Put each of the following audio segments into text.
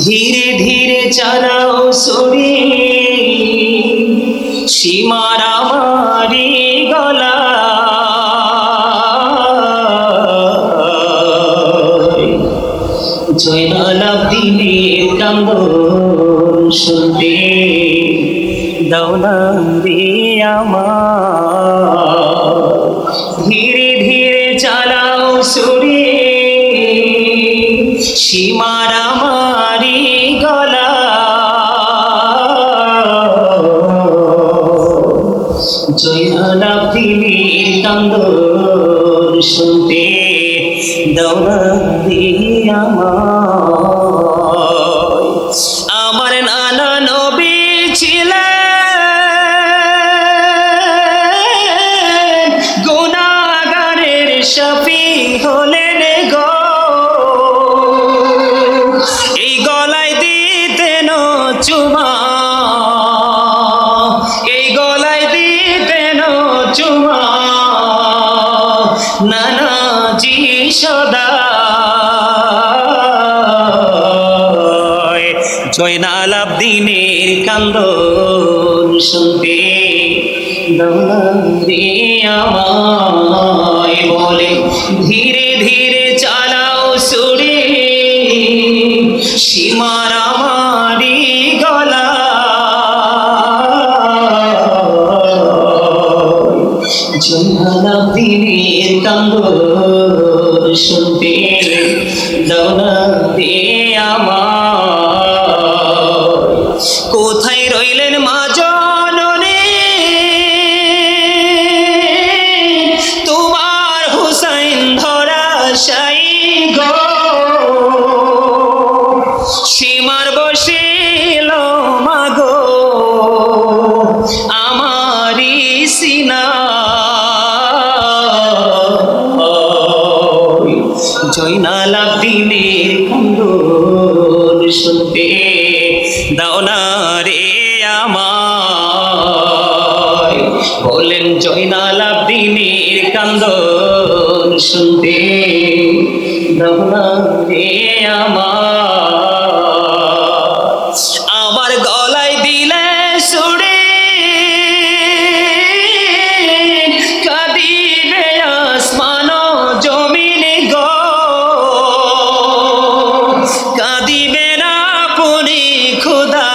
ধীরে ধীরে চালাও সরে সীমার আমারি গলা, জয়নাল আবদিনের কান্দন শুনতে দাও না রে আমার। ধীরে ধীরে চালাও সরে সীমার আমারি গলা, জয়নাল আবদিনের কান্দন শুনতে দাও না রে আমার। আমার নানা নবী ছিলেন গুনাহগারের শফি হলেন গো, এই গলায় দিতেন চুমা, এই গলায় দিতেন চুমা নানাজি সদা। জয়নাল আবদিনের কান্দন শুনতে দাও না রে আমায়। বলে ধীরে ধীরে চালাও সুরে সীমার আমারি গলা, জয়নাল আবদিনের কান্দন শুনতে দাও না রে আমার। কোথায় রইলেন মা জননী তোমার হুসাইন ধরাশায়ী গো, সীমার বসিল মাগো আমারি সিনা। জয়নাল আবদিনের কান্দন শুনতে দাও না রে আমায়। বলেন জয়নাল আবদিনের কান্দন শুনতে দাও না রে আমার। আমার গলায় দিলে সুরে কাঁদিবে আসমান জমিন গো, কাঁদিবে না পুনি খুদা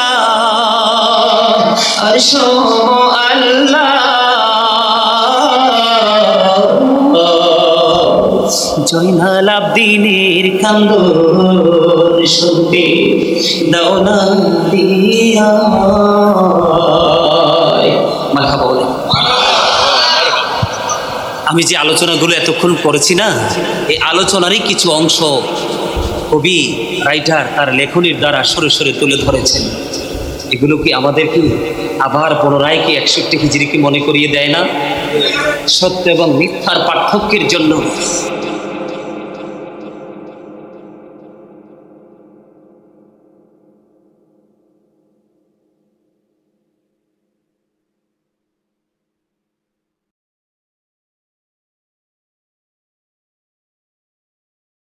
আরশো আল্লাহ। জয়নাল আবদিনের কান্দন শুনতে দাও না রে আমায়। মারহাবা বলেন। আমি যে আলোচনাগুলো এতক্ষণ করেছি না, এই আলোচনারই কিছু অংশ কবি রাইটার তার লেখনীর দ্বারা সরে সরে তুলে ধরেছেন। এগুলো কি আমাদেরকে আবার পুনরায় কি 61 হিজরিকে মনে করিয়ে দেয় না? সত্য এবং মিথ্যার পার্থক্যের জন্য